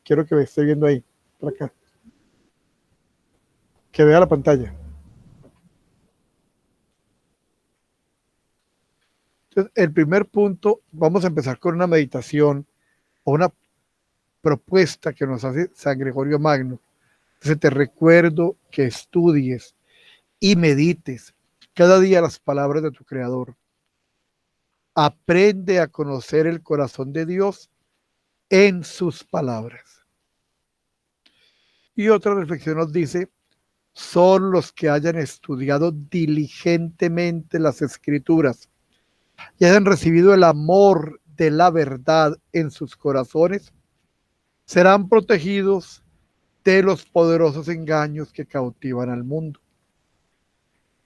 quiero que me esté viendo ahí, por acá. Que vea la pantalla. Entonces, el primer punto, vamos a empezar con una meditación o una propuesta que nos hace San Gregorio Magno. Entonces, te recuerdo que estudies y medites cada día las palabras de tu Creador. Aprende a conocer el corazón de Dios en sus palabras. Y otra reflexión nos dice, son los que hayan estudiado diligentemente las Escrituras y hayan recibido el amor de la verdad en sus corazones, serán protegidos de los poderosos engaños que cautivan al mundo.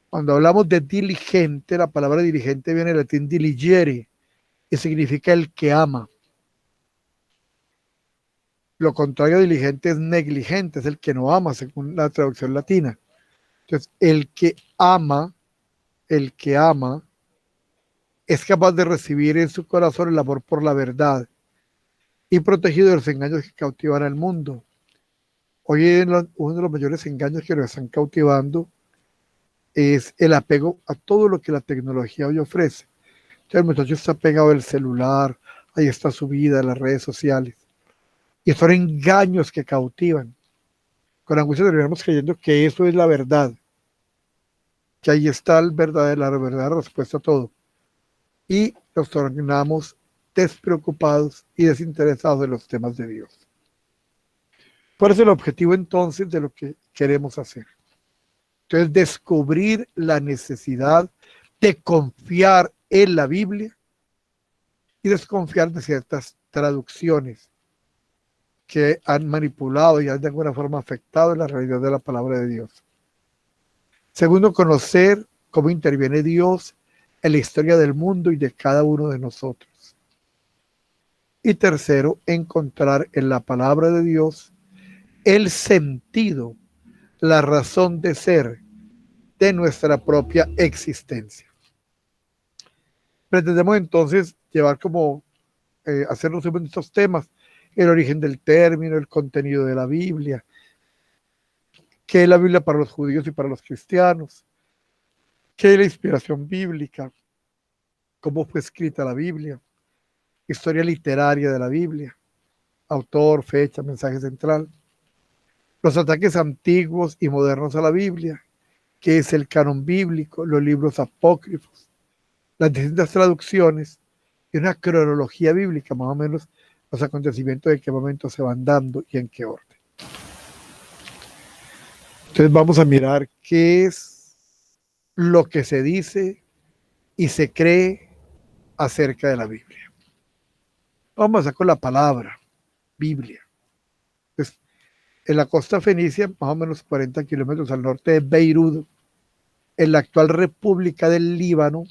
Cuando hablamos de diligente, la palabra diligente viene del latín diligere, que significa el que ama. Lo contrario a diligente es negligente, es el que no ama, según la traducción latina. Entonces, el que ama, es capaz de recibir en su corazón el amor por la verdad y protegido de los engaños que cautivan al mundo. Hoy uno de los mayores engaños que nos están cautivando es el apego a todo lo que la tecnología hoy ofrece. Entonces, el muchacho está pegado al celular, ahí está su vida, las redes sociales. Y son engaños que cautivan. Con angustia terminamos creyendo que eso es la verdad, que ahí está la verdadera respuesta a todo. Y nos tornamos despreocupados y desinteresados de los temas de Dios. ¿Cuál es el objetivo entonces de lo que queremos hacer? Entonces, descubrir la necesidad de confiar en la Biblia y desconfiar de ciertas traducciones que han manipulado y han de alguna forma afectado la realidad de la palabra de Dios. Segundo, conocer cómo interviene Dios en la historia del mundo y de cada uno de nosotros. Y tercero, encontrar en la palabra de Dios el sentido, la razón de ser de nuestra propia existencia. Pretendemos entonces llevar como hacer resumen de estos temas, el origen del término, el contenido de la Biblia, qué es la Biblia para los judíos y para los cristianos, qué es la inspiración bíblica, cómo fue escrita la Biblia, historia literaria de la Biblia, autor, fecha, mensaje central, los ataques antiguos y modernos a la Biblia, qué es el canon bíblico, los libros apócrifos, las distintas traducciones y una cronología bíblica, más o menos los acontecimientos de qué momento se van dando y en qué orden. Entonces vamos a mirar qué es lo que se dice y se cree acerca de la Biblia. Vamos a empezar con la palabra Biblia. Entonces, en la costa fenicia, más o menos 40 kilómetros al norte de Beirut, en la actual República del Líbano,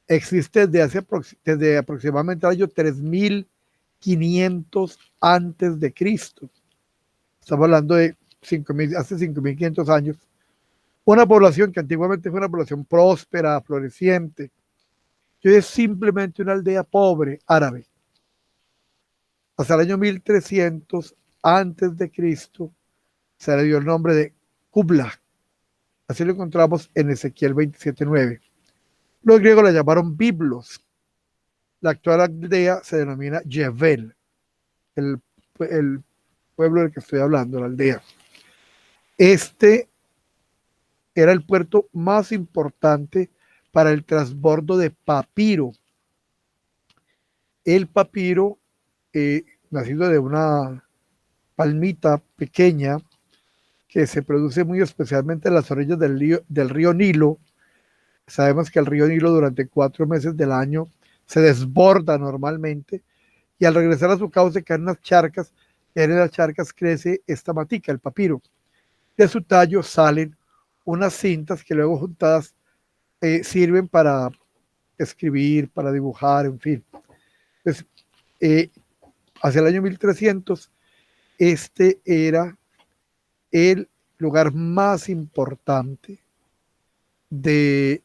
existe desde aproximadamente el año 3500 antes de Cristo. Estamos hablando de hace 5500 años. Una población que antiguamente fue una población próspera, floreciente, que hoy es simplemente una aldea pobre árabe. Hasta el año 1300 antes de Cristo se le dio el nombre de Kubla. Así lo encontramos en Ezequiel 27:9. Los griegos la llamaron Biblos. La actual aldea se denomina Yevel, el pueblo del que estoy hablando, la aldea. Este era el puerto más importante para el transbordo de papiro. El papiro, nacido de una palmita pequeña que se produce muy especialmente en las orillas del río Nilo. Sabemos que el río Nilo durante 4 meses del año se desborda normalmente y al regresar a su cauce caen unas charcas y en las charcas crece esta matica, el papiro. De su tallo salen unas cintas que luego juntadas sirven para escribir, para dibujar, en fin. Entonces, hacia el año 1300, este era el lugar más importante de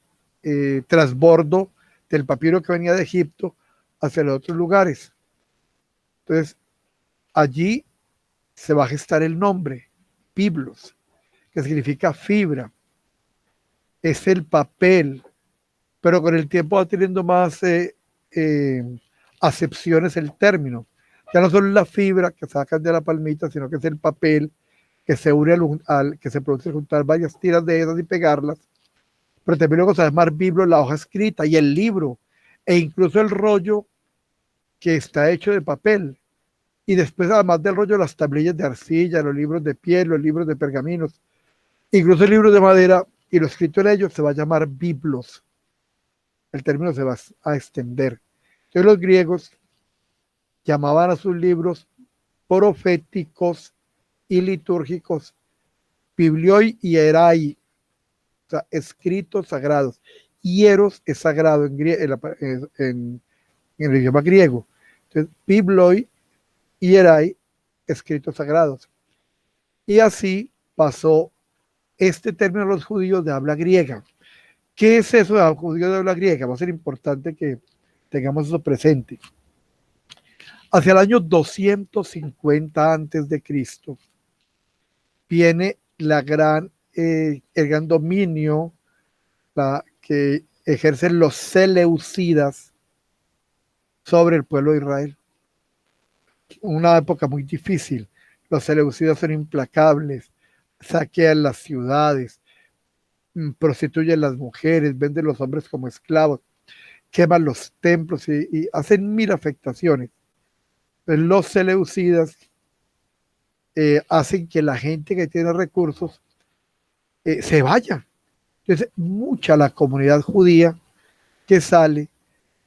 transbordo del papiro que venía de Egipto hacia los otros lugares. Entonces, allí se va a gestar el nombre, biblos, que significa fibra. Es el papel, pero con el tiempo va teniendo más acepciones el término. Ya no solo es la fibra que sacan de la palmita, sino que es el papel que se une que se produce juntar varias tiras de esas y pegarlas. Pero también luego se va a llamar biblo la hoja escrita y el libro, e incluso el rollo que está hecho de papel. Y después, además del rollo, las tablillas de arcilla, los libros de piel, los libros de pergaminos, incluso el libro de madera y lo escrito en ellos se va a llamar biblos. El término se va a extender. Entonces los griegos llamaban a sus libros proféticos y litúrgicos biblioi y erai, o sea, escritos sagrados. Hieros es sagrado en el idioma griego. Entonces, biblioi y erai, escritos sagrados. Y así pasó este término a los judíos de habla griega. ¿Qué es eso de los judíos de habla griega? Va a ser importante que tengamos eso presente. Hacia el año 250 antes de Cristo viene el gran dominio que ejercen los seleucidas sobre el pueblo de Israel. Una época muy difícil. Los seleucidas son implacables, saquean las ciudades, prostituyen las mujeres, venden los hombres como esclavos, queman los templos y hacen mil afectaciones. Entonces, los seleucidas hacen que la gente que tiene recursos se vaya. Entonces, mucha la comunidad judía que sale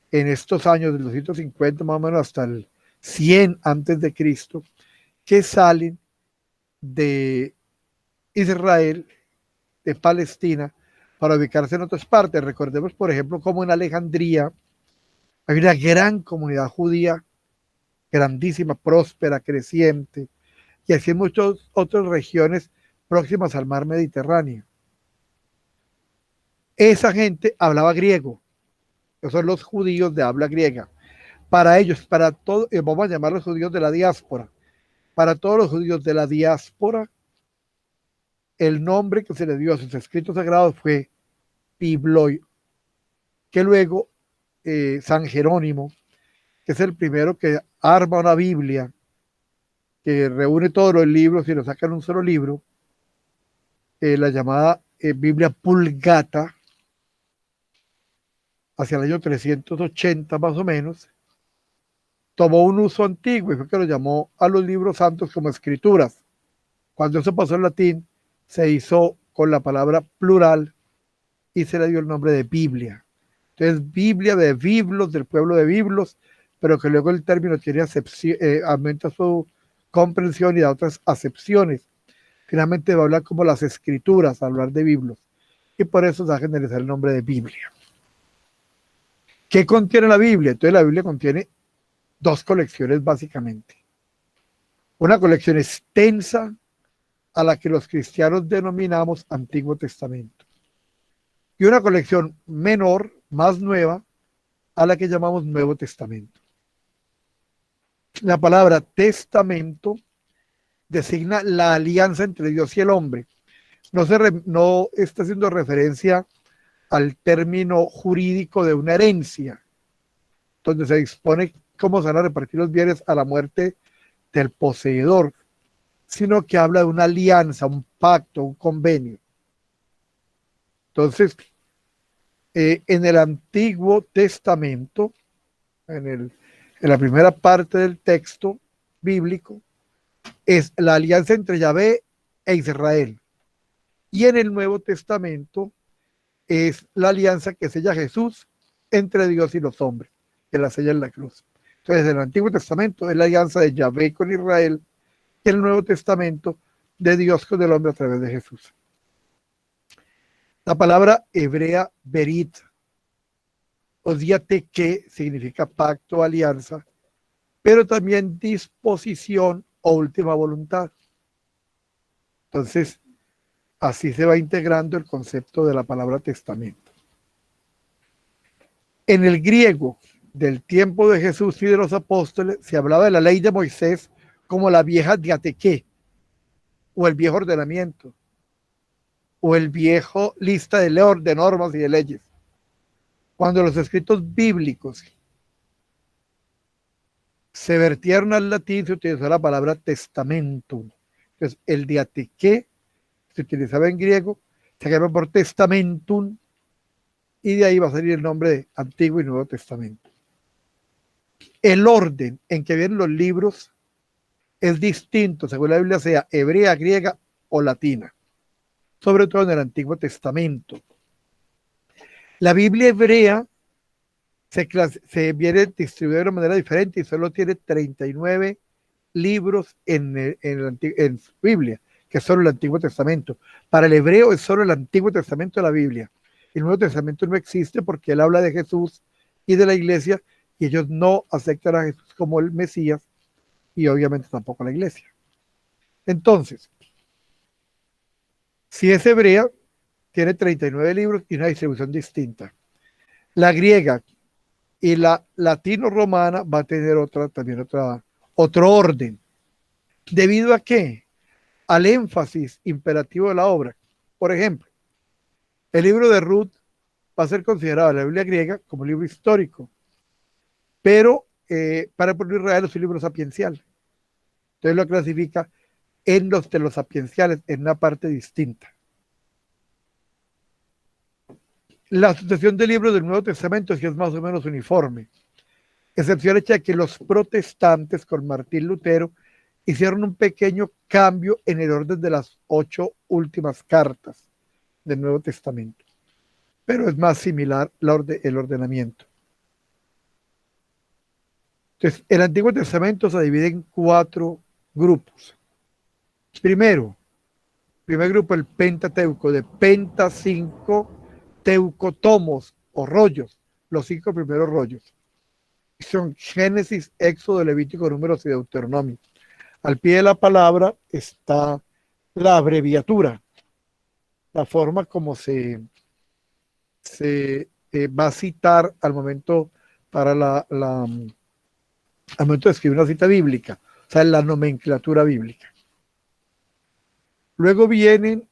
en estos años del 250 más o menos hasta el 100 antes de Cristo, que salen de Israel, de Palestina, para ubicarse en otras partes. Recordemos, por ejemplo, como en Alejandría hay una gran comunidad judía, grandísima, próspera, creciente, y así en muchas otras regiones próximas al mar Mediterráneo. Esa gente hablaba griego, esos son los judíos de habla griega. Para ellos, para todos, vamos a llamarlos judíos de la diáspora, para todos los judíos de la diáspora, el nombre que se le dio a sus escritos sagrados fue Biblioi, que luego San Jerónimo, que es el primero que arma una Biblia, que reúne todos los libros y lo saca en un solo libro, la llamada Biblia Vulgata, hacia el año 380 más o menos, tomó un uso antiguo y fue que lo llamó a los libros santos como escrituras. Cuando eso pasó en latín, se hizo con la palabra plural y se le dio el nombre de Biblia. Entonces, Biblia de Biblos, del pueblo de Biblos, pero que luego el término tiene aumenta su comprensión y da otras acepciones. Finalmente va a hablar como las escrituras, hablar de Biblos. Y por eso se va a generalizar el nombre de Biblia. ¿Qué contiene la Biblia? Entonces la Biblia contiene dos colecciones básicamente. Una colección extensa a la que los cristianos denominamos Antiguo Testamento. Y una colección menor, más nueva, a la que llamamos Nuevo Testamento. La palabra testamento designa la alianza entre Dios y el hombre. No está haciendo referencia al término jurídico de una herencia, donde se dispone cómo se van a repartir los bienes a la muerte del poseedor, sino que habla de una alianza, un pacto, un convenio. Entonces, en el Antiguo Testamento, en la primera parte del texto bíblico, es la alianza entre Yahvé e Israel. Y en el Nuevo Testamento es la alianza que sella Jesús entre Dios y los hombres, que la sella en la cruz. Entonces, en el Antiguo Testamento es la alianza de Yahvé con Israel, y en el Nuevo Testamento de Dios con el hombre a través de Jesús. La palabra hebrea berit, o diateque, significa pacto, alianza, pero también disposición o última voluntad. Entonces, así se va integrando el concepto de la palabra testamento. En el griego del tiempo de Jesús y de los apóstoles se hablaba de la ley de Moisés como la vieja diateque, o el viejo ordenamiento, o el viejo lista de normas y de leyes. Cuando los escritos bíblicos se vertieron al latín, se utilizó la palabra testamentum. Entonces, el diatiqué se utilizaba en griego, se llama por testamentum, y de ahí va a salir el nombre de Antiguo y Nuevo Testamento. El orden en que vienen los libros es distinto según la Biblia sea hebrea, griega o latina, sobre todo en el Antiguo Testamento. La Biblia hebrea se viene distribuida de una manera diferente y solo tiene 39 libros en su Biblia, que es solo el Antiguo Testamento. Para el hebreo es solo el Antiguo Testamento de la Biblia. El Nuevo Testamento no existe porque él habla de Jesús y de la iglesia y ellos no aceptan a Jesús como el Mesías y obviamente tampoco la iglesia. Entonces, si es hebrea, tiene 39 libros y una distribución distinta. La griega y la latino-romana va a tener otro orden. ¿Debido a qué? Al énfasis imperativo de la obra. Por ejemplo, el libro de Ruth va a ser considerado en la Biblia griega como libro histórico, pero para el pueblo de Israel es un libro sapiencial. Entonces lo clasifica en los de los sapienciales, en una parte distinta. La asociación de libros del Nuevo Testamento sí es más o menos uniforme, excepción hecha de que los protestantes con Martín Lutero hicieron un pequeño cambio en el orden de las 8 últimas cartas del Nuevo Testamento, pero es más similar el ordenamiento. Entonces, el Antiguo Testamento se divide en 4 grupos. Primer grupo, el Pentateuco, de Penta 5 teucotomos o rollos, los 5 primeros rollos. Son Génesis, Éxodo, Levítico, Números y Deuteronomio. Al pie de la palabra está la abreviatura, la forma como se va a citar al momento al momento de escribir una cita bíblica, o sea, la nomenclatura bíblica. Luego vienen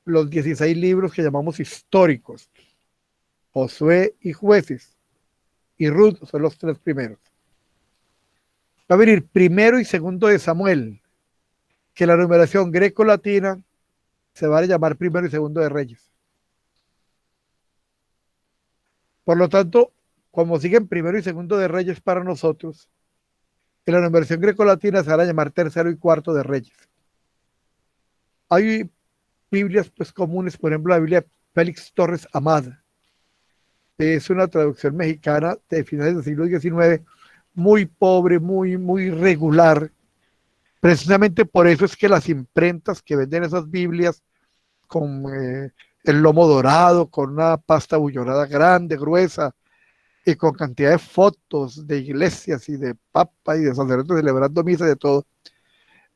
los 16 libros que llamamos históricos, Josué y Jueces, y Ruth son los 3 primeros. Va a venir primero y segundo de Samuel, que la numeración greco-latina se va a llamar primero y segundo de Reyes. Por lo tanto, como siguen primero y segundo de Reyes para nosotros, en la numeración greco-latina se van a llamar tercero y cuarto de Reyes. Hay Biblias pues comunes, por ejemplo la Biblia Félix Torres Amada, es una traducción mexicana de finales del siglo XIX, muy pobre, muy regular. Precisamente por eso es que las imprentas que venden esas Biblias con el lomo dorado, con una pasta bullonada grande, gruesa, y con cantidad de fotos de iglesias y de papas y de sacerdotes celebrando misa y de todo,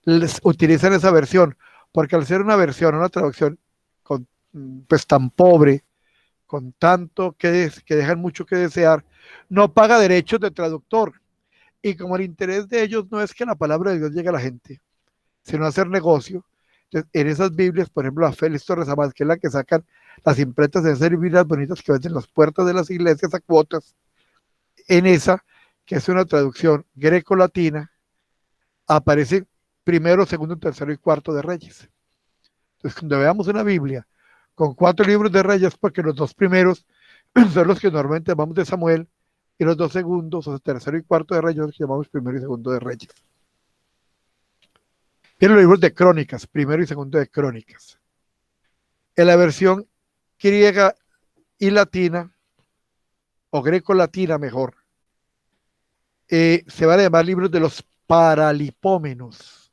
les utilizan esa versión, porque al ser una versión, una traducción con, pues tan pobre, con tanto que dejan mucho que desear, no paga derechos de traductor. Y como el interés de ellos no es que la palabra de Dios llegue a la gente, sino hacer negocio, entonces en esas Biblias, por ejemplo, a Félix Torres Amad, que es la que sacan las imprentas de esas Biblias bonitas que venden en las puertas de las iglesias a cuotas, en esa, que es una traducción greco-latina, aparece primero, segundo, tercero y cuarto de Reyes. Entonces, cuando veamos una Biblia con 4 libros de Reyes, porque los 2 primeros son los que normalmente llamamos de Samuel, y los 2 segundos, o sea, tercero y cuarto de Reyes, los que llamamos primero y segundo de Reyes. Tienen los libros de Crónicas, primero y segundo de Crónicas. En la versión griega y latina, o greco-latina mejor, se van a llamar libros de los paralipómenos.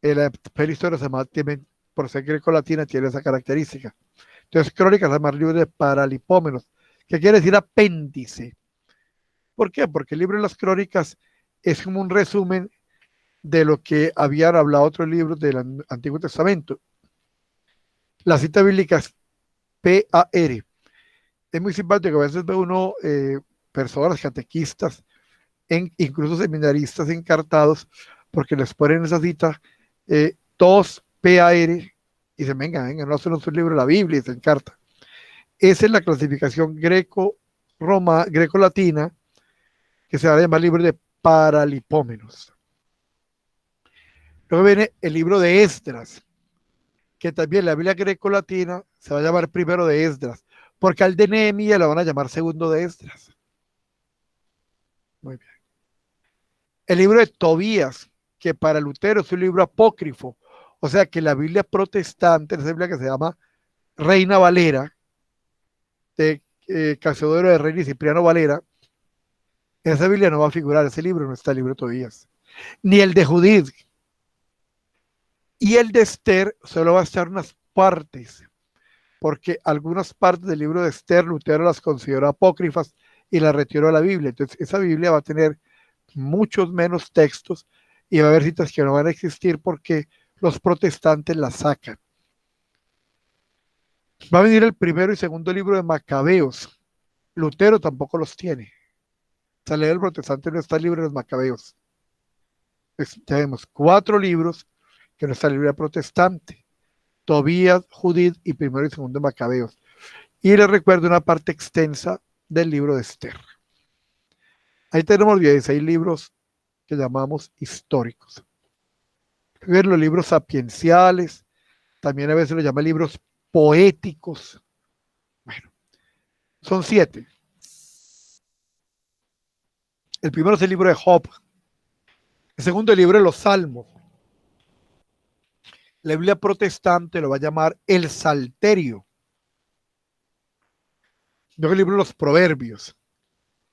La historia se llama, por ser greco-latina, tiene esa característica. Entonces, Crónicas se llama libros de paralipómenos, que quiere decir apéndice. ¿Por qué? Porque el libro de las Crónicas es como un resumen de lo que habían hablado otros libros del Antiguo Testamento. La cita bíblica es P-A-R. Es muy simpático, a veces ve uno personas catequistas, incluso seminaristas encartados, porque les ponen esa cita, 2 PAR, y dicen, venga, no hacen un libro de la Biblia, y se encarta. Esa es la clasificación greco-latina, que se va a llamar libro de Paralipómenos. Luego viene el libro de Esdras, que también la Biblia greco-latina se va a llamar primero de Esdras, porque al de Nehemías lo van a llamar segundo de Esdras. Muy bien. El libro de Tobías, que para Lutero es un libro apócrifo, o sea que la Biblia protestante, esa Biblia que se llama Reina Valera, de Casiodoro de Reina y Cipriano Valera, esa Biblia no va a figurar, ese libro no está el libro de Tobías, ni el de Judith. Y el de Esther solo va a estar unas partes, porque algunas partes del libro de Esther Lutero las consideró apócrifas y las retiró a la Biblia. Entonces esa Biblia va a tener muchos menos textos y va a haber citas que no van a existir porque los protestantes las sacan. Va a venir el primero y segundo libro de Macabeos. Lutero tampoco los tiene. O sea, el protestante no está libre de los Macabeos. Tenemos 4 libros que no está libre de protestante. Tobías, Judith y primero y segundo de Macabeos. Y les recuerdo una parte extensa del libro de Esther. Ahí tenemos 16 libros que llamamos históricos. Ver los libros sapienciales, también a veces los llaman libros poéticos. Bueno, son 7. El primero es el libro de Job. El segundo, el libro de los Salmos. La Biblia protestante lo va a llamar el Salterio. Luego el libro de los Proverbios.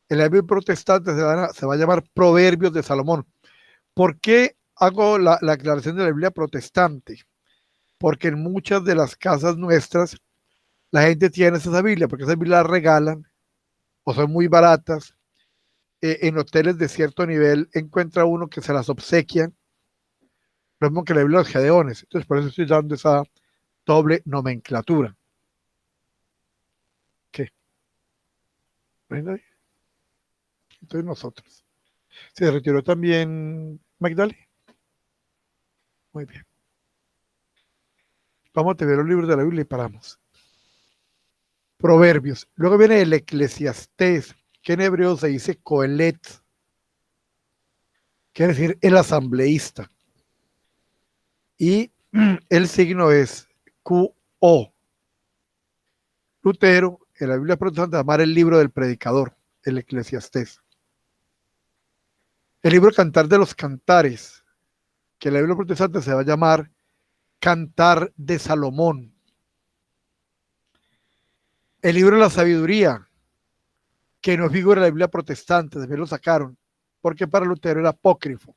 En la Biblia protestante se va a llamar Proverbios de Salomón. ¿Por qué hago la aclaración de la Biblia protestante? Porque en muchas de las casas nuestras la gente tiene esa Biblia, porque esas Biblias las regalan o son muy baratas. En hoteles de cierto nivel encuentra uno que se las obsequian, lo mismo que la Biblia de los Gedeones. Entonces, por eso estoy dando esa doble nomenclatura. ¿Qué? Entonces nosotros. Se retiró también Magdalena. Muy bien. Vamos a ver los libros de la Biblia y paramos. Proverbios. Luego viene el Eclesiastés, que en hebreo se dice Coelet. Quiere decir el asambleísta. Y el signo es QO. Lutero, en la Biblia protestante, llamar el libro del predicador, el Eclesiastés. El libro Cantar de los Cantares, que en la Biblia protestante se va a llamar Cantar de Salomón. El libro de la Sabiduría, que no figura en la Biblia protestante, también lo sacaron, porque para Lutero era apócrifo.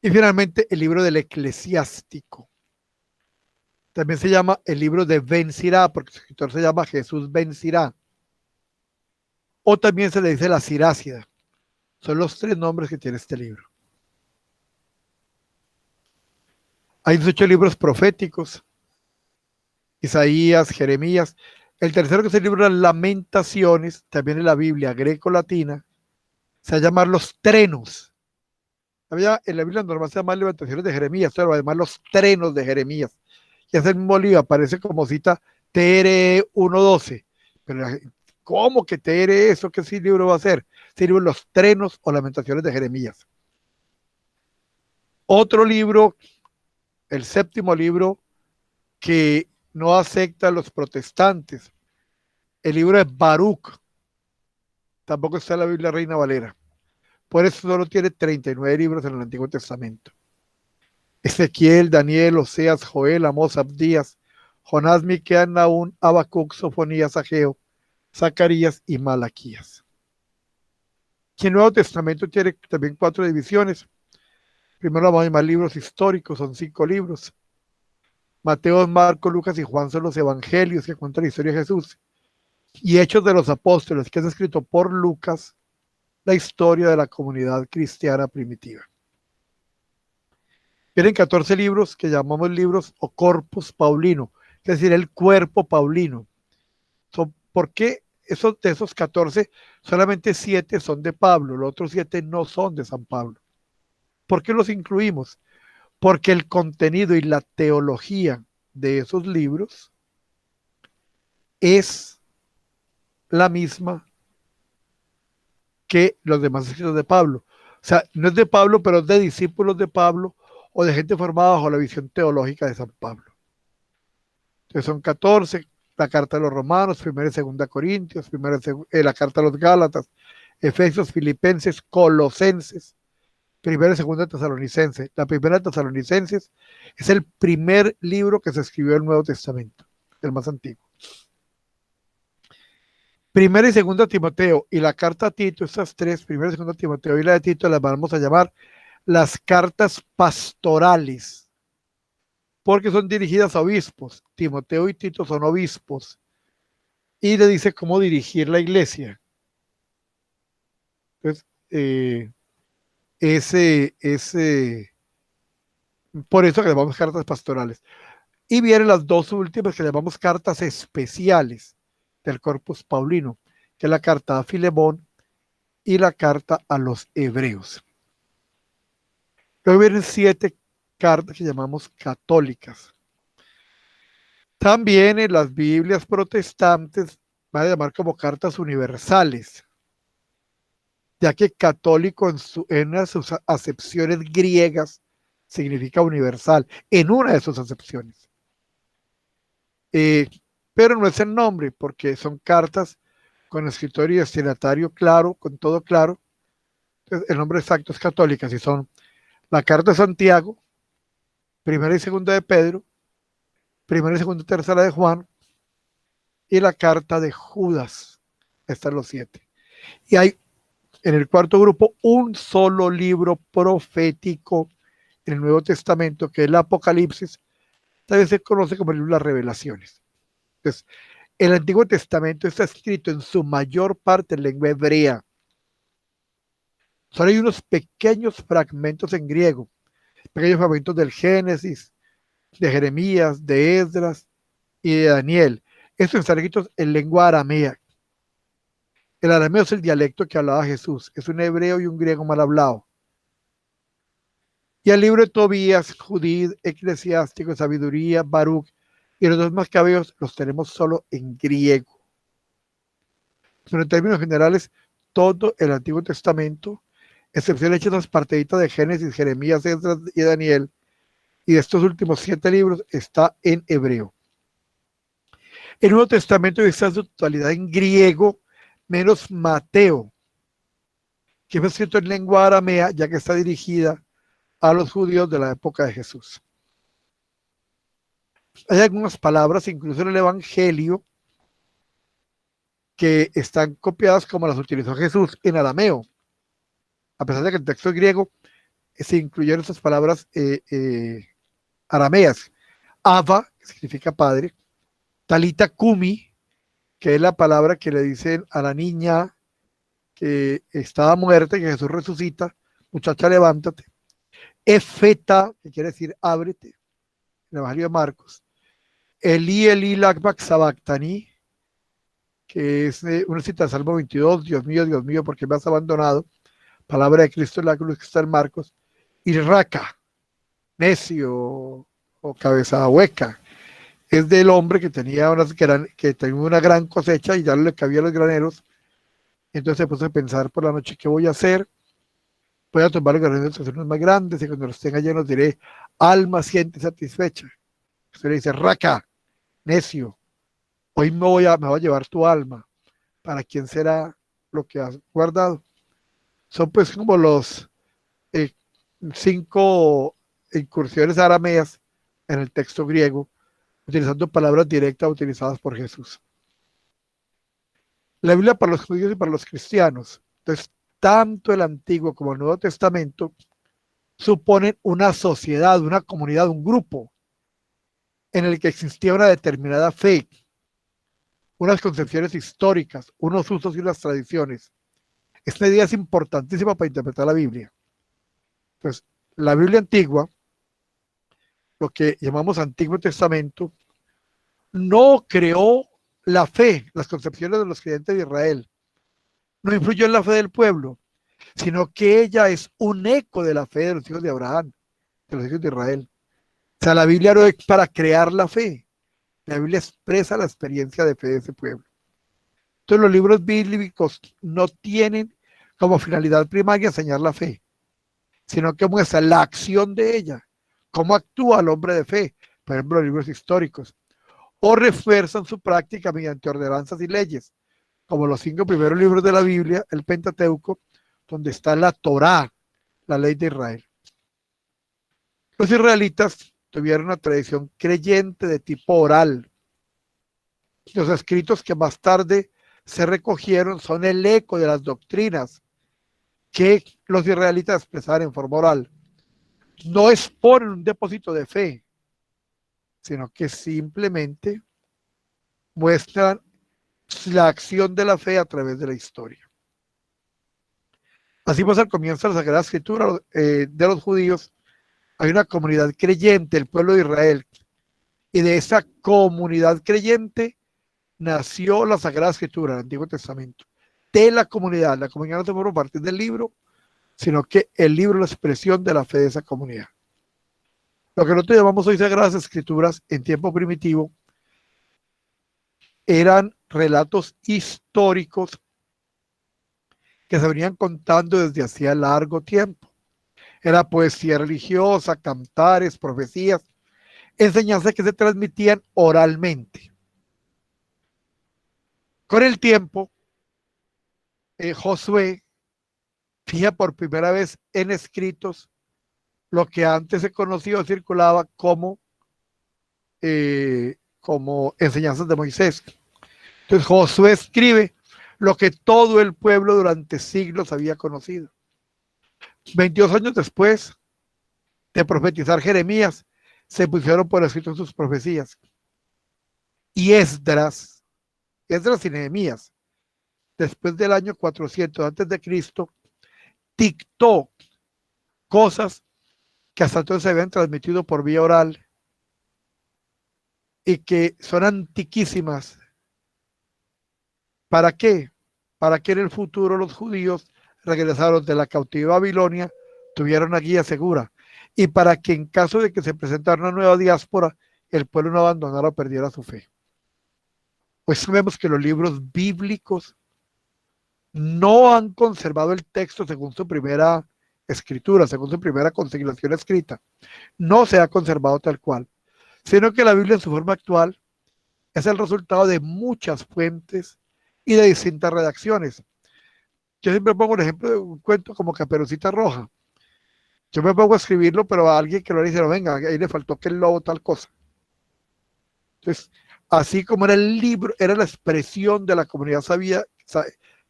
Y finalmente el libro del Eclesiástico. También se llama el libro de Ben Sirá, porque su escritor se llama Jesús Ben Sirá. O también se le dice la Sirácida. Son los 3 nombres que tiene este libro. Hay 18 libros proféticos. Isaías, Jeremías. El tercero, que es el libro de las Lamentaciones, también en la Biblia greco-latina, se va a llamar los trenos. En la Biblia normal se llama Lamentaciones de Jeremías, pero va a llamar los trenos de Jeremías. Y es el mismo libro, aparece como cita TR 1.12. Pero ¿cómo que TR eso? ¿Qué ese libro va a ser? Ese libro, los trenos o Lamentaciones de Jeremías. Otro libro, el 7º libro, que no acepta a los protestantes, el libro de Baruch. Tampoco está en la Biblia Reina Valera. Por eso solo tiene 39 libros en el Antiguo Testamento. Ezequiel, Daniel, Oseas, Joel, Amós, Abdías, Jonás, Miqueas, Nahum, Habacuc, Sofonías, Ageo, Zacarías y Malaquías. Y el Nuevo Testamento tiene también 4 divisiones. Primero vamos a llamar libros históricos, son 5 libros. Mateo, Marcos, Lucas y Juan son los evangelios que cuentan la historia de Jesús. Y Hechos de los Apóstoles, que es escrito por Lucas, la historia de la comunidad cristiana primitiva. Vienen 14 libros que llamamos libros o corpus paulino, es decir, el cuerpo paulino. ¿Por qué de esos 14, solamente 7 son de Pablo, los otros 7 no son de San Pablo? ¿Por qué los incluimos? Porque el contenido y la teología de esos libros es la misma que los demás escritos de Pablo. O sea, no es de Pablo, pero es de discípulos de Pablo o de gente formada bajo la visión teológica de San Pablo. Entonces son 14, la carta de los Romanos, primera y segunda Corintios, la carta de los Gálatas, Efesios, Filipenses, Colosenses, primera y segunda Tesalonicenses. La primera Tesalonicenses es el primer libro que se escribió del Nuevo Testamento, el más antiguo. Primera y segunda Timoteo y la carta a Tito, estas tres, primera y segunda Timoteo y la de Tito, las vamos a llamar las cartas pastorales, porque son dirigidas a obispos. Timoteo y Tito son obispos y le dice cómo dirigir la iglesia. Entonces, por eso que llamamos cartas pastorales. Y vienen las dos últimas que llamamos cartas especiales del Corpus Paulino, que es la carta a Filemón y la carta a los hebreos. Luego vienen 7 cartas que llamamos católicas. También en las Biblias protestantes van a llamar como cartas universales, ya que católico en una de sus acepciones griegas significa universal, en una de sus acepciones. Pero no es el nombre, porque son cartas con escritorio y destinatario claro, con todo claro. Entonces, el nombre exacto es católicas y son la carta de Santiago, primera y segunda de Pedro, primera y segunda y tercera de Juan y la carta de Judas. Están los 7. Y hay en el cuarto grupo un solo libro profético en el Nuevo Testamento, que es el Apocalipsis, también se conoce como el libro de las Revelaciones. Entonces, el Antiguo Testamento está escrito en su mayor parte en lengua hebrea. Solo hay unos pequeños fragmentos en griego, pequeños fragmentos del Génesis, de Jeremías, de Esdras y de Daniel. Estos están escritos en lengua aramea. El arameo es el dialecto que hablaba Jesús. Es un hebreo y un griego mal hablado. Y el libro de Tobías, Judith, Eclesiástico, Sabiduría, Baruch y los dos Macabeos los tenemos solo en griego. Pero en términos generales, todo el Antiguo Testamento, excepción hecha esas parteditas de Génesis, Jeremías, Esdras y Daniel, y de estos últimos 7 libros, está en hebreo. El Nuevo Testamento está en su totalidad en griego, menos Mateo, que fue escrito en lengua aramea, ya que está dirigida a los judíos de la época de Jesús. Hay algunas palabras, incluso en el Evangelio, que están copiadas como las utilizó Jesús en arameo. A pesar de que el texto es griego, se incluyeron esas palabras arameas. Ava, que significa padre, Talita Kumi, que es la palabra que le dicen a la niña que estaba muerta y que Jesús resucita, muchacha, levántate. Efeta, que quiere decir ábrete, en el Evangelio de Marcos. Eli, Eli, lakbak sabactani, que es una cita del Salmo 22, Dios mío, ¿por qué me has abandonado? Palabra de Cristo en la cruz que está en Marcos. Y Raca, necio o cabeza hueca, es del hombre que tenía una gran cosecha y ya no le cabía los graneros. Entonces se puso a pensar por la noche, ¿qué voy a hacer? Voy a tomar los graneros de unos más grandes y cuando los tenga llenos diré, alma siente satisfecha. Usted le dice, Raca, necio, hoy me voy a llevar tu alma. ¿Para quién será lo que has guardado? Son pues como los 5 incursiones arameas en el texto griego, utilizando palabras directas utilizadas por Jesús. La Biblia para los judíos y para los cristianos. Entonces, tanto el Antiguo como el Nuevo Testamento suponen una sociedad, una comunidad, un grupo en el que existía una determinada fe, unas concepciones históricas, unos usos y unas tradiciones. Esta idea es importantísima para interpretar la Biblia. Entonces, la Biblia antigua, lo que llamamos Antiguo Testamento, no creó la fe, las concepciones de los creyentes de Israel. No influyó en la fe del pueblo, sino que ella es un eco de la fe de los hijos de Abraham, de los hijos de Israel. O sea, la Biblia no es para crear la fe, la Biblia expresa la experiencia de fe de ese pueblo. Entonces los libros bíblicos no tienen como finalidad primaria enseñar la fe, sino que muestra la acción de ella, cómo actúa el hombre de fe, por ejemplo, los libros históricos, o refuerzan su práctica mediante ordenanzas y leyes, como los 5 primeros libros de la Biblia, el Pentateuco, donde está la Torá, la ley de Israel. Los israelitas tuvieron una tradición creyente de tipo oral. Los escritos que más tarde se recogieron son el eco de las doctrinas que los israelitas expresaron en forma oral. No exponen un depósito de fe, sino que simplemente muestran la acción de la fe a través de la historia. Así pues, al comienzo de la Sagrada Escritura de los judíos, hay una comunidad creyente, el pueblo de Israel, y de esa comunidad creyente nació la Sagrada Escritura, el Antiguo Testamento. De la comunidad no se formó a partir del libro, sino que el libro es la expresión de la fe de esa comunidad. Lo que nosotros llamamos hoy Sagradas Escrituras en tiempo primitivo eran relatos históricos que se venían contando desde hacía largo tiempo. Era poesía religiosa, cantares, profecías, enseñanzas que se transmitían oralmente. Con el tiempo, Josué fija por primera vez en escritos lo que antes se conocía o circulaba como enseñanzas de Moisés. Entonces Josué escribe lo que todo el pueblo durante siglos había conocido. 22 años después de profetizar Jeremías, se pusieron por escrito sus profecías. Y Esdras y Nehemías, después del año 400 antes de Cristo, dictó cosas que hasta entonces se habían transmitido por vía oral y que son antiquísimas. ¿Para qué? Para que en el futuro los judíos regresaron de la cautividad de Babilonia, tuvieran una guía segura, y para que en caso de que se presentara una nueva diáspora, el pueblo no abandonara o perdiera su fe. Pues vemos que los libros bíblicos no han conservado el texto según su primera escritura, según su primera consignación escrita. No se ha conservado tal cual, sino que la Biblia en su forma actual es el resultado de muchas fuentes y de distintas redacciones. Yo siempre pongo un ejemplo de un cuento como Caperucita Roja. Yo me pongo a escribirlo, pero a alguien que lo dice, no, venga, ahí le faltó que el lobo tal cosa. Entonces, así como era el libro, era la expresión de la comunidad sabía,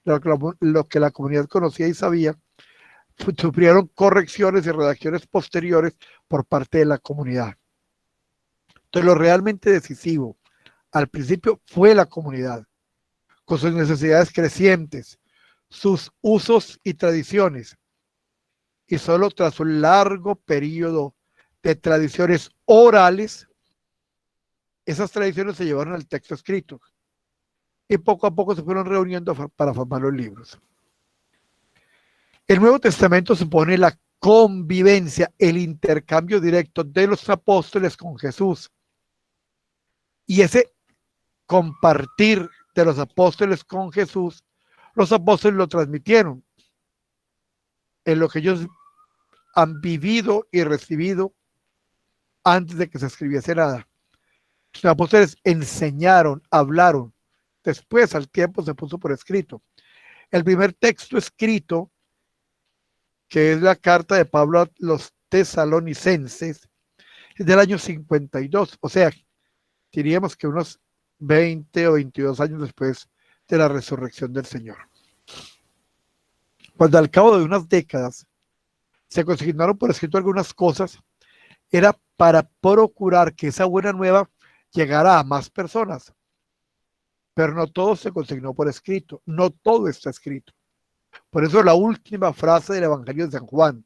lo que la comunidad conocía y sabía, sufrieron correcciones y redacciones posteriores por parte de la comunidad. Entonces, lo realmente decisivo al principio fue la comunidad, con sus necesidades crecientes, sus usos y tradiciones. Y solo tras un largo periodo de tradiciones orales, esas tradiciones se llevaron al texto escrito. Y poco a poco se fueron reuniendo para formar los libros. El Nuevo Testamento supone la convivencia, el intercambio directo de los apóstoles con Jesús. Y ese compartir de los apóstoles con Jesús, los apóstoles lo transmitieron en lo que ellos han vivido y recibido antes de que se escribiese nada. Los apóstoles enseñaron, hablaron, después al tiempo se puso por escrito. El primer texto escrito, que es la carta de Pablo a los tesalonicenses, es del año 52, o sea, diríamos que unos 20 o 22 años después de la resurrección del Señor. Cuando al cabo de unas décadas se consignaron por escrito algunas cosas, era para procurar que esa buena nueva llegara a más personas. Pero no todo se consignó por escrito, no todo está escrito. Por eso la última frase del Evangelio de San Juan,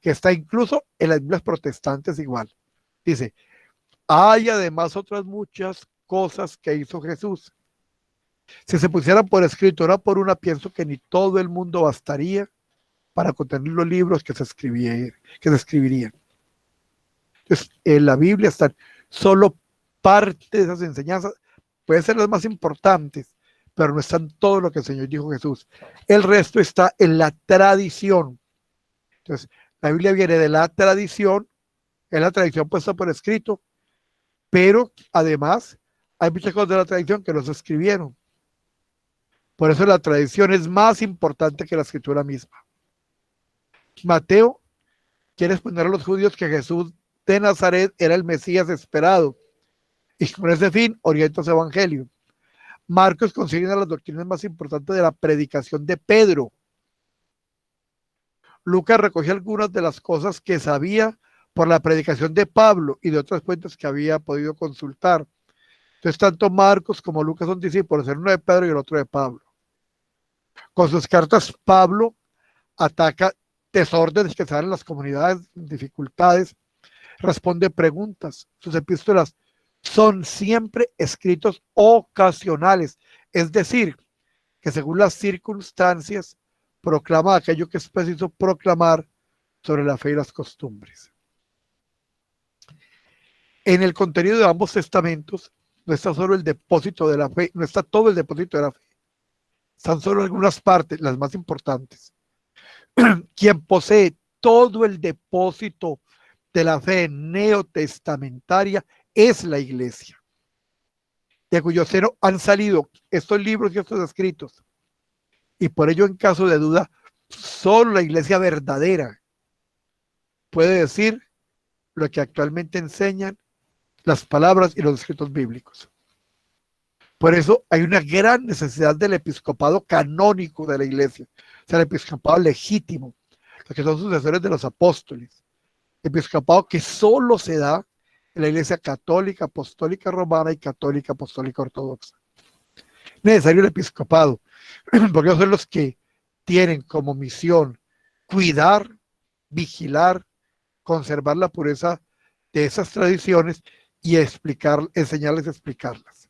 que está incluso en las Biblias protestantes igual, dice, hay además otras muchas cosas que hizo Jesús, Si se pusieran por escrito una por una, pienso que ni todo el mundo bastaría para contener los libros que se escribirían. Entonces, en la Biblia están solo parte de esas enseñanzas, pueden ser las más importantes, pero no están todo lo que el Señor dijo Jesús. El resto está en la tradición. Entonces, la Biblia viene de la tradición, es la tradición puesta por escrito, pero además hay muchas cosas de la tradición que no se escribieron. Por eso la tradición es más importante que la escritura misma. Mateo quiere exponer a los judíos que Jesús de Nazaret era el Mesías esperado y con ese fin orienta su evangelio. Marcos consigna las doctrinas más importantes de la predicación de Pedro. Lucas recoge algunas de las cosas que sabía por la predicación de Pablo y de otras fuentes que había podido consultar. Entonces, tanto Marcos como Lucas son discípulos, el uno de Pedro y el otro de Pablo. Con sus cartas, Pablo ataca desórdenes que se dan en las comunidades, dificultades, responde preguntas. Sus epístolas son siempre escritos ocasionales, es decir, que según las circunstancias proclama aquello que es preciso proclamar sobre la fe y las costumbres. En el contenido de ambos testamentos no está solo el depósito de la fe, no está todo el depósito de la fe, están solo algunas partes, las más importantes. Quien posee todo el depósito de la fe neotestamentaria es la iglesia, de cuyo seno han salido estos libros y estos escritos. Y por ello, en caso de duda, solo la iglesia verdadera puede decir lo que actualmente enseñan las palabras y los escritos bíblicos. Por eso hay una gran necesidad del episcopado canónico de la iglesia, o sea, el episcopado legítimo, los que son sucesores de los apóstoles. Episcopado que solo se da en la iglesia católica, apostólica romana y católica, apostólica ortodoxa. Necesario el episcopado, porque son los que tienen como misión cuidar, vigilar, conservar la pureza de esas tradiciones y enseñarles a explicarlas.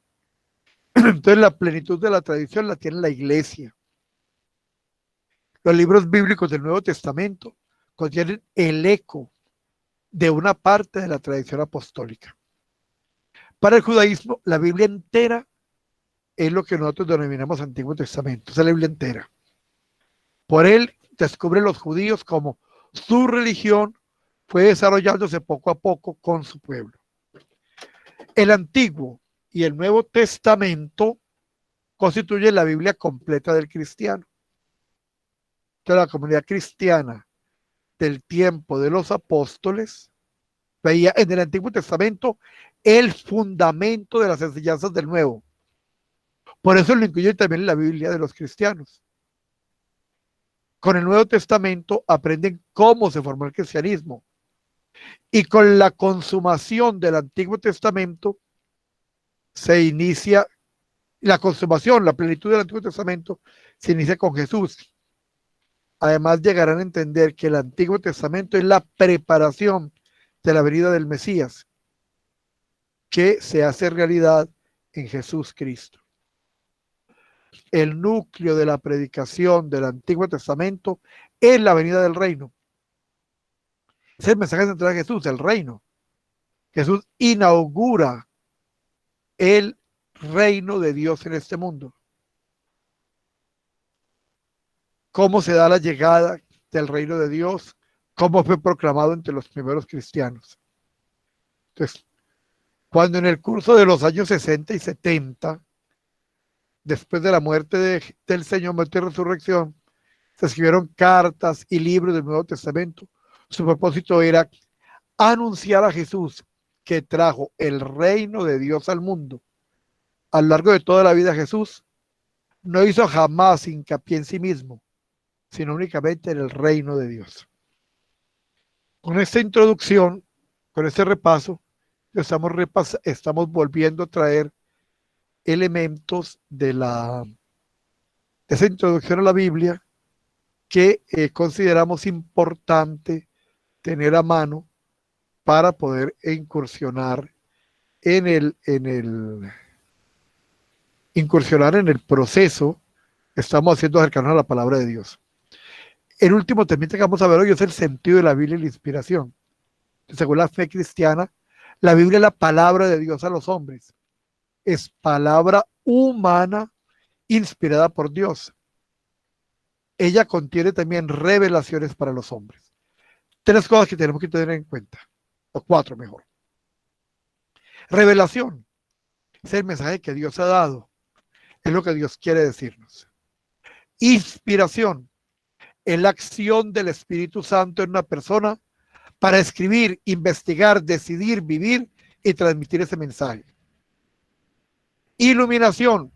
Entonces la plenitud de la tradición la tiene la iglesia. Los libros bíblicos del Nuevo Testamento contienen el eco de una parte de la tradición apostólica. Para el judaísmo, la Biblia entera es lo que nosotros denominamos Antiguo Testamento, es la Biblia entera. Por él descubren los judíos cómo su religión fue desarrollándose poco a poco con su pueblo. El Antiguo y el Nuevo Testamento constituyen la Biblia completa del cristiano. Entonces, la comunidad cristiana del tiempo de los apóstoles veía en el Antiguo Testamento el fundamento de las enseñanzas del Nuevo. Por eso lo incluye también en la Biblia de los cristianos. Con el Nuevo Testamento aprenden cómo se formó el cristianismo. Y con la consumación del Antiguo Testamento se inicia la consumación, la plenitud del Antiguo Testamento se inicia con Jesús. Además llegarán a entender que el Antiguo Testamento es la preparación de la venida del Mesías, que se hace realidad en Jesús Cristo. El núcleo de la predicación del Antiguo Testamento es la venida del reino. Es el mensaje central de Jesús, el reino. Jesús inaugura el reino de Dios en este mundo. ¿Cómo se da la llegada del reino de Dios? ¿Cómo fue proclamado entre los primeros cristianos? Entonces, cuando en el curso de los años 60 y 70, después de la muerte del Señor, muerte y resurrección, se escribieron cartas y libros del Nuevo Testamento. Su propósito era anunciar a Jesús, que trajo el reino de Dios al mundo. A lo largo de toda la vida, Jesús no hizo jamás hincapié en sí mismo, sino únicamente en el reino de Dios. Con esta introducción, con este repaso, estamos volviendo a traer elementos de esa introducción a la Biblia que consideramos importante tener a mano para poder incursionar en el incursionar en el proceso, estamos haciendo acercarnos a la palabra de Dios. El último tema que vamos a ver hoy es el sentido de la Biblia y la inspiración. Según la fe cristiana, la Biblia es la palabra de Dios a los hombres. Es palabra humana inspirada por Dios. Ella contiene también revelaciones para los hombres. 3 cosas que tenemos que tener en cuenta, o 4 mejor. Revelación es el mensaje que Dios ha dado, es lo que Dios quiere decirnos. Inspiración es la acción del Espíritu Santo en una persona para escribir, investigar, decidir, vivir y transmitir ese mensaje. Iluminación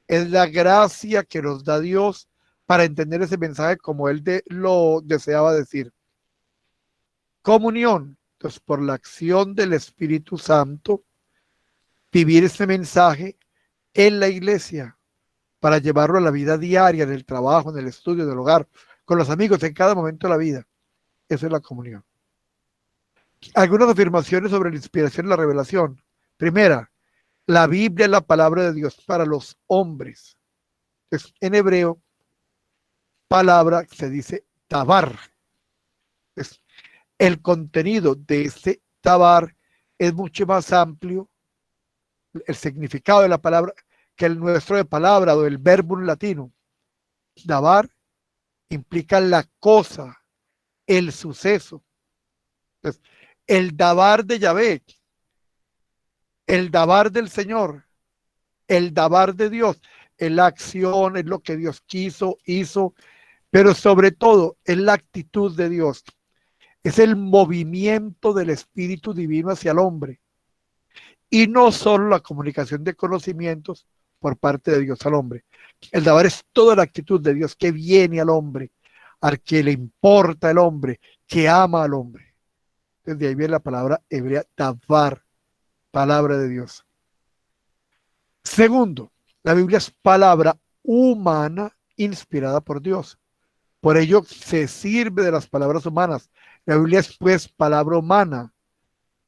es la gracia que nos da Dios para entender ese mensaje como Él lo deseaba decir. Comunión, entonces por la acción del Espíritu Santo, vivir ese mensaje en la iglesia para llevarlo a la vida diaria, en el trabajo, en el estudio, en el hogar, con los amigos, en cada momento de la vida. Eso es la comunión. Algunas afirmaciones sobre la inspiración y la revelación. Primera, la Biblia es la palabra de Dios para los hombres. Entonces, en hebreo, palabra se dice tabar. Entonces, el contenido de este tabar es mucho más amplio, el significado de la palabra, que el nuestro de palabra o el verbo en latino. Tabar implica la cosa, el suceso. Entonces, el dabar de Yahvé, el dabar del Señor, el dabar de Dios, es la acción, es lo que Dios quiso, hizo, pero sobre todo es la actitud de Dios. Es el movimiento del Espíritu Divino hacia el hombre. Y no solo la comunicación de conocimientos por parte de Dios al hombre. El dabar es toda la actitud de Dios que viene al hombre, al que le importa el hombre, que ama al hombre. Desde ahí viene la palabra hebrea dabar, palabra de Dios. Segundo, la Biblia es palabra humana inspirada por Dios. Por ello se sirve de las palabras humanas. La Biblia es pues palabra humana,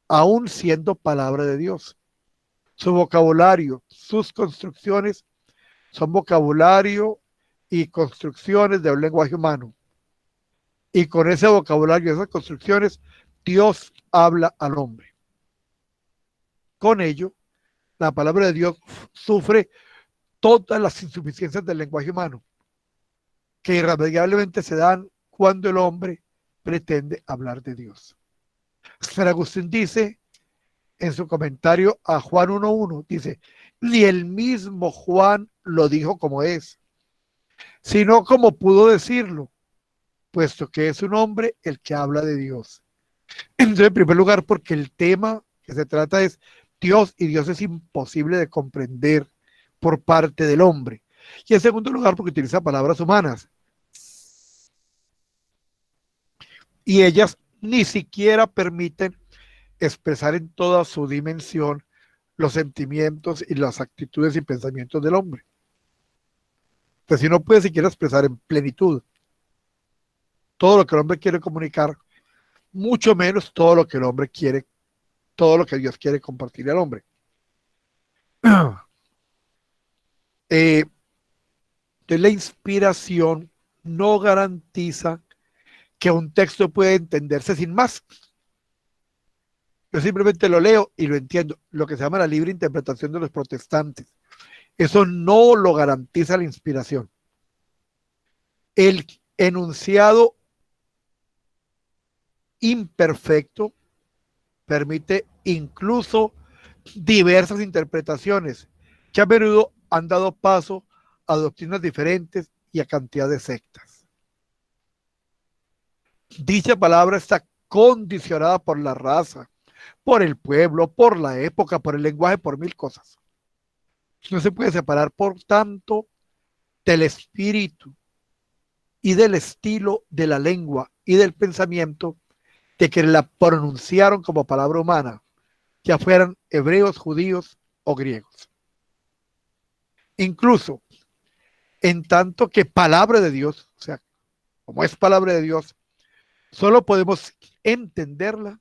aún siendo palabra de Dios. Su vocabulario, sus construcciones son vocabulario y construcciones de un lenguaje humano. Y con ese vocabulario y esas construcciones, Dios habla al hombre. Con ello, la palabra de Dios sufre todas las insuficiencias del lenguaje humano, que irremediablemente se dan cuando el hombre pretende hablar de Dios. San Agustín dice en su comentario a Juan 1:1, dice, ni el mismo Juan lo dijo como es, sino como pudo decirlo, puesto que es un hombre el que habla de Dios. Entonces, en primer lugar, porque el tema que se trata es Dios, y Dios es imposible de comprender por parte del hombre. Y en segundo lugar, porque utiliza palabras humanas. Y ellas ni siquiera permiten expresar en toda su dimensión los sentimientos y las actitudes y pensamientos del hombre. Pues si no puede siquiera expresar en plenitud todo lo que el hombre quiere comunicar, mucho menos todo lo que el hombre quiere, todo lo que Dios quiere compartir al hombre. Entonces, la inspiración no garantiza que un texto pueda entenderse sin más. Yo simplemente lo leo y lo entiendo, lo que se llama la libre interpretación de los protestantes. Eso no lo garantiza la inspiración. El enunciado imperfecto permite incluso diversas interpretaciones que a menudo han dado paso a doctrinas diferentes y a cantidad de sectas. Dicha palabra está condicionada por la raza, por el pueblo, por la época, por el lenguaje, por mil cosas. No se puede separar, por tanto, del espíritu y del estilo de la lengua y del pensamiento de que la pronunciaron como palabra humana, ya fueran hebreos, judíos o griegos. Incluso, en tanto que palabra de Dios, o sea, como es palabra de Dios, solo podemos entenderla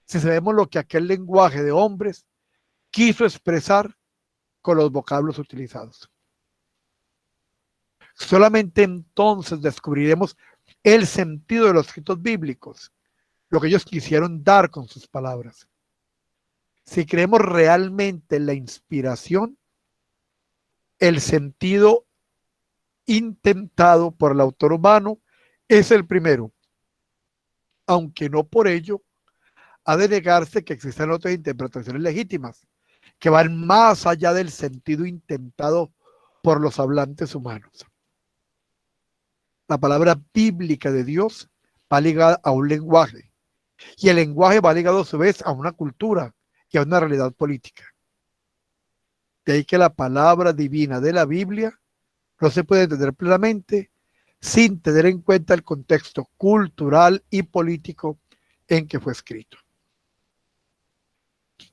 si sabemos lo que aquel lenguaje de hombres quiso expresar con los vocablos utilizados. Solamente entonces descubriremos el sentido de los escritos bíblicos, lo que ellos quisieron dar con sus palabras. Si creemos realmente en la inspiración, el sentido intentado por el autor humano es el primero, aunque no por ello ha de negarse que existan otras interpretaciones legítimas, que van más allá del sentido intentado por los hablantes humanos. La palabra bíblica de Dios va ligada a un lenguaje, y el lenguaje va ligado a su vez a una cultura y a una realidad política. De ahí que la palabra divina de la Biblia no se puede entender plenamente sin tener en cuenta el contexto cultural y político en que fue escrito.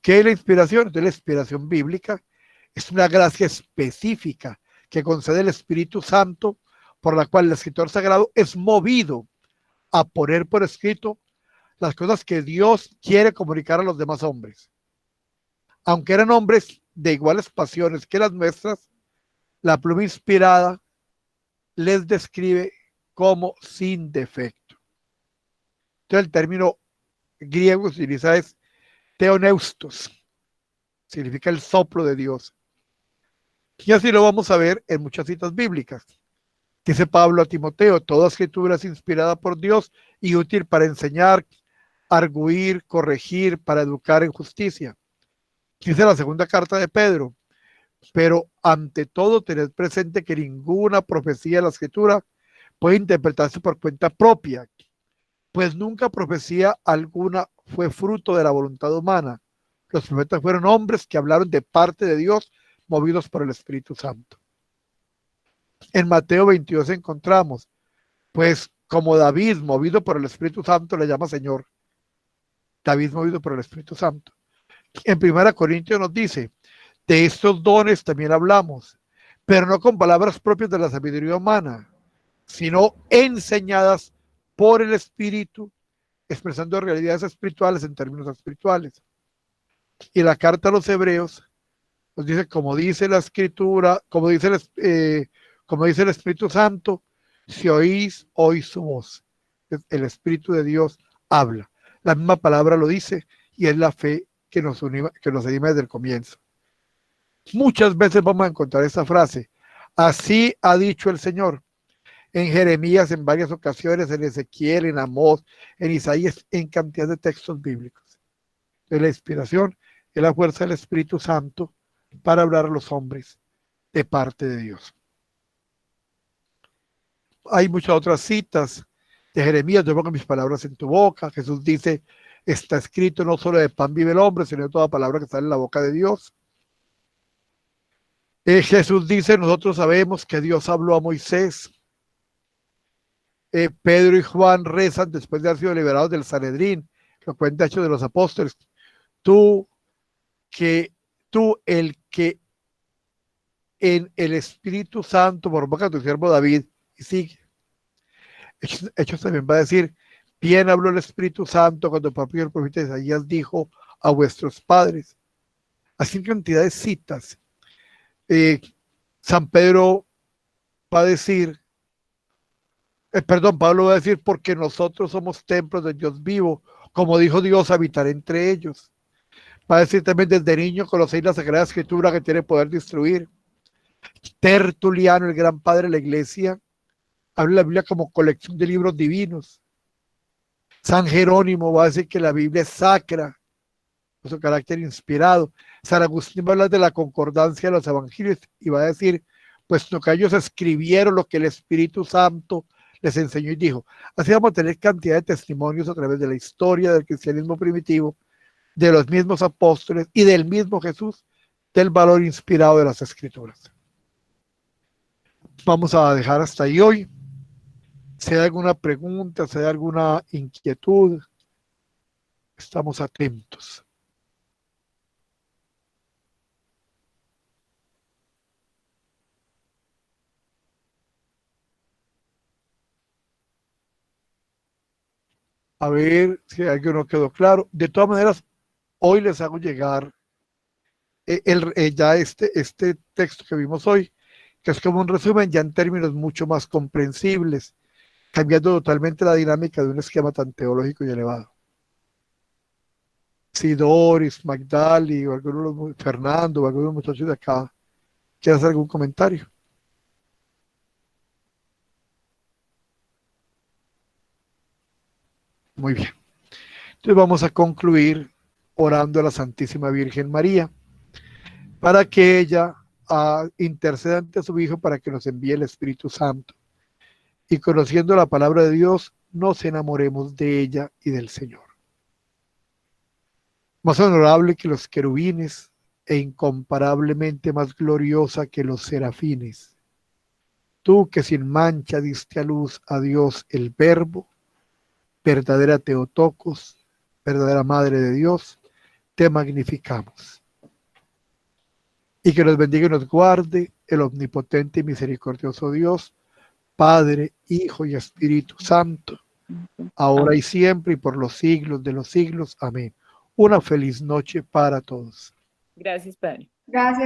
¿Qué es la inspiración? Entonces, la inspiración bíblica es una gracia específica que concede el Espíritu Santo, por la cual el escritor sagrado es movido a poner por escrito las cosas que Dios quiere comunicar a los demás hombres. Aunque eran hombres de iguales pasiones que las nuestras, la pluma inspirada les describe como sin defecto. Entonces el término griego que se utiliza es theoneustos, significa el soplo de Dios. Y así lo vamos a ver en muchas citas bíblicas. Dice Pablo a Timoteo, toda escritura es inspirada por Dios y útil para enseñar, arguir, corregir, para educar en justicia. Dice la segunda carta de Pedro, pero ante todo tened presente que ninguna profecía de la escritura puede interpretarse por cuenta propia, pues nunca profecía alguna fue fruto de la voluntad humana. Los profetas fueron hombres que hablaron de parte de Dios, movidos por el Espíritu Santo. En Mateo 22 encontramos, pues como David, movido por el Espíritu Santo, le llama Señor. David movido por el Espíritu Santo. En 1 Corintios nos dice, de estos dones también hablamos, pero no con palabras propias de la sabiduría humana, sino enseñadas por el Espíritu, expresando realidades espirituales en términos espirituales. Y la carta a los Hebreos nos dice, como dice la Escritura, como dice el Espíritu Santo, si oís su voz. El Espíritu de Dios habla. La misma palabra lo dice y es la fe que nos anima desde el comienzo. Muchas veces vamos a encontrar esa frase, así ha dicho el Señor, en Jeremías en varias ocasiones, en Ezequiel, en Amós, en Isaías, en cantidad de textos bíblicos. De la inspiración es la fuerza del Espíritu Santo para hablar a los hombres de parte de Dios. Hay muchas otras citas de Jeremías, yo pongo mis palabras en tu boca. Jesús dice, está escrito, no solo de pan vive el hombre, sino de toda palabra que sale en la boca de Dios. Jesús dice, nosotros sabemos que Dios habló a Moisés. Pedro y Juan rezan después de haber sido liberados del Sanedrín, lo cuenta Hechos de los Apóstoles. Tú, el que en el Espíritu Santo, por boca de tu siervo David, y sigue. Hechos también va a decir, bien habló el Espíritu Santo cuando el profeta Isaías dijo a vuestros padres. Así en cantidad de citas. San Pedro va a decir, Pablo va a decir, porque nosotros somos templos de Dios vivo, como dijo Dios, habitar entre ellos. Va a decir también, desde niño conocéis la Sagrada Escritura que tiene poder destruir. Tertuliano, el gran padre de la iglesia, habla de la Biblia como colección de libros divinos. San Jerónimo va a decir que la Biblia es sacra, por su carácter inspirado. San Agustín va a hablar de la concordancia de los evangelios y va a decir, puesto que ellos escribieron lo que el Espíritu Santo les enseñó y dijo. Así vamos a tener cantidad de testimonios a través de la historia del cristianismo primitivo, de los mismos apóstoles y del mismo Jesús, del valor inspirado de las Escrituras. Vamos a dejar hasta ahí hoy. Si hay alguna pregunta, si hay alguna inquietud, estamos atentos. A ver si alguien no quedó claro. De todas maneras, hoy les hago llegar ya este texto que vimos hoy, que es como un resumen ya en términos mucho más comprensibles, cambiando totalmente la dinámica de un esquema tan teológico y elevado. Si Doris, Magdali, o alguno, Fernando, o algunos muchachos de acá, ¿quiere hacer algún comentario? Muy bien. Entonces vamos a concluir orando a la Santísima Virgen María para que ella interceda ante su Hijo para que nos envíe el Espíritu Santo. Y conociendo la palabra de Dios, nos enamoremos de ella y del Señor. Más honorable que los querubines e incomparablemente más gloriosa que los serafines. Tú que sin mancha diste a luz a Dios el Verbo, verdadera Teotocos, verdadera Madre de Dios, te magnificamos. Y que nos bendiga y nos guarde el omnipotente y misericordioso Dios, Padre, Hijo y Espíritu Santo, ahora y siempre y por los siglos de los siglos. Amén. Una feliz noche para todos. Gracias, Padre. Gracias.